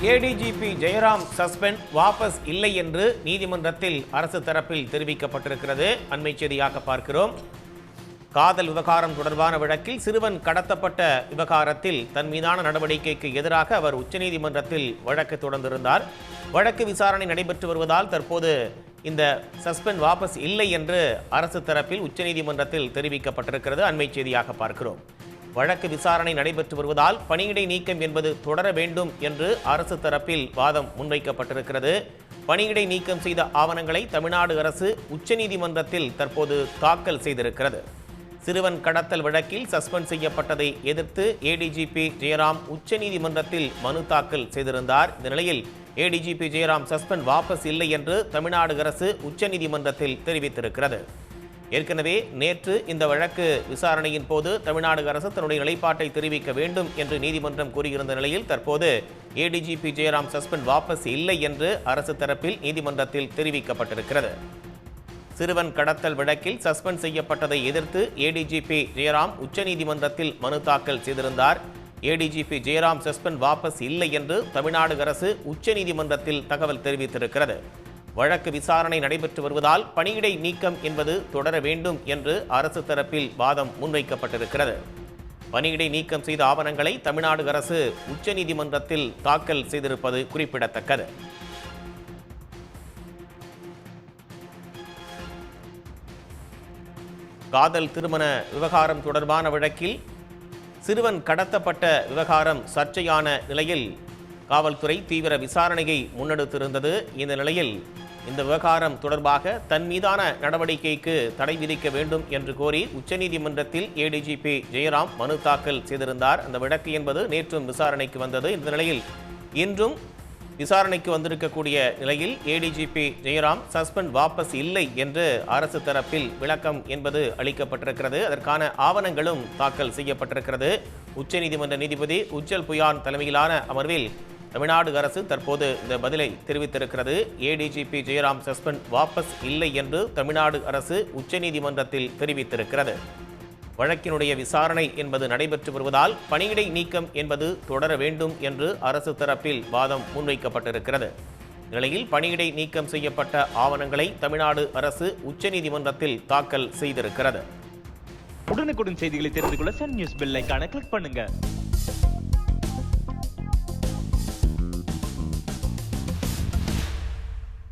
ADGP Jayaram suspend வாபஸ் இல்லை என்று நீதிமன்றத்தில் அரசு தரப்பில் தெரிவிக்கப்பட்டிருக்கிறது. அண்மை செய்தியாக பார்க்கிறோம். காதல் விவகாரம் தொடர்பான வழக்கில் சிறுவன் கடத்தப்பட்ட விவகாரத்தில் தன் மீதான நடவடிக்கைக்கு எதிராக அவர் உச்சநீதிமன்றத்தில் வழக்கு தொடர்ந்திருந்தார். வழக்கு விசாரணை நடைபெற்று வருவதால் தற்போது இந்த சஸ்பெண்ட் வாபஸ் இல்லை என்று அரசு தரப்பில் உச்சநீதிமன்றத்தில் தெரிவிக்கப்பட்டிருக்கிறது. அண்மை செய்தியாக பார்க்கிறோம். வழக்கு விசாரணை நடைபெற்று வருவதால் பணியிடை நீக்கம் என்பது தொடர வேண்டும் என்று அரசு தரப்பில் வாதம் முன்வைக்கப்பட்டிருக்கிறது. பணியிடை நீக்கம் செய்த ஆவணங்களை தமிழ்நாடு அரசு உச்சநீதிமன்றத்தில் தற்போது தாக்கல் செய்திருக்கிறது. சிறுவன் கடத்தல் வழக்கில் சஸ்பெண்ட் செய்யப்பட்டதை எதிர்த்து ஏடிஜிபி ஜெயராம் உச்சநீதிமன்றத்தில் மனு தாக்கல் செய்திருந்தார். இந்த நிலையில் ஏடிஜிபி ஜெயராம் சஸ்பெண்ட் வாபஸ் இல்லை என்று தமிழ்நாடு அரசு உச்சநீதிமன்றத்தில் தெரிவித்திருக்கிறது. ஏற்கனவே நேற்று இந்த வழக்கு விசாரணையின் போது தமிழ்நாடு அரசு தன்னுடைய நிலைப்பாட்டை தெரிவிக்க வேண்டும் என்று நீதிமன்றம் கூறியிருந்த நிலையில் தற்போது ஏடிஜிபி ஜெயராம் சஸ்பெண்ட் வாபஸ் இல்லை என்று அரசு தரப்பில் நீதிமன்றத்தில் தெரிவிக்கப்பட்டிருக்கிறது. சிறுவன் கடத்தல் வழக்கில் சஸ்பெண்ட் செய்யப்பட்டதை எதிர்த்து ஏடிஜிபி ஜெயராம் உச்சநீதிமன்றத்தில் மனு தாக்கல் செய்திருந்தார். ஏடிஜிபி ஜெயராம் சஸ்பெண்ட் வாபஸ் இல்லை என்று தமிழ்நாடு அரசு உச்சநீதிமன்றத்தில் தகவல் தெரிவித்திருக்கிறது. வழக்கு விசாரணை நடைபெற்று வருவதால் பணியிடை நீக்கம் என்பது தொடர வேண்டும் என்று அரசு தரப்பில் வாதம் முன்வைக்கப்பட்டிருக்கிறது. பணியிடை நீக்கம் செய்த ஆவணங்களை தமிழ்நாடு அரசு உச்சநீதிமன்றத்தில் தாக்கல் செய்திருப்பது குறிப்பிடத்தக்கது. காதல் திருமண விவகாரம் தொடர்பான வழக்கில் சிறுவன் கடத்தப்பட்ட விவகாரம் சர்ச்சையான நிலையில் காவல்துறை தீவிர விசாரணையை முன்னெடுத்திருந்தது. இந்த நிலையில் இந்த விவகாரம் தொடர்பாக தன் மீதான நடவடிக்கைக்கு தடை விதிக்க வேண்டும் என்று கோரி உச்சநீதிமன்றத்தில் ஏடிஜிபி ஜெயராம் மனு தாக்கல் செய்திருந்தார். அந்த வழக்கு என்பது நேற்றும் விசாரணைக்கு வந்தது. இந்த நிலையில் இன்றும் விசாரணைக்கு வந்திருக்கக்கூடிய நிலையில் ஏடிஜிபி ஜெயராம் சஸ்பெண்ட் வாபஸ் இல்லை என்று அரசு தரப்பில் விளக்கம் என்பது அளிக்கப்பட்டிருக்கிறது. அதற்கான ஆவணங்களும் தாக்கல் செய்யப்பட்டிருக்கிறது. உச்சநீதிமன்ற நீதிபதி உஜ்ஜல் புயான் தலைமையிலான அமர்வில் தமிழ்நாடு அரசு தற்போது இந்த பதிலை தெரிவித்திருக்கிறது. ஏடிஜிபி ஜெயராம் சஸ்பெண்ட் வாபஸ் இல்லை என்று தமிழ்நாடு அரசு உச்சநீதிமன்றத்தில் தெரிவித்திருக்கிறது. வழக்கினுடைய விசாரணை என்பது நடைபெற்று வருவதால் பணியிடை நீக்கம் என்பது தொடர வேண்டும் என்று அரசு தரப்பில் வாதம் முன்வைக்கப்பட்டிருக்கிறது. நிலையில் பணியிடை நீக்கம் செய்யப்பட்ட ஆவணங்களை தமிழ்நாடு அரசு உச்சநீதிமன்றத்தில் தாக்கல் செய்திருக்கிறது. உடனுக்குடன் செய்திகளை தெரிந்து கொள்ள சன் நியூஸ் பெல் ஐகானை கிளிக் பண்ணுங்க.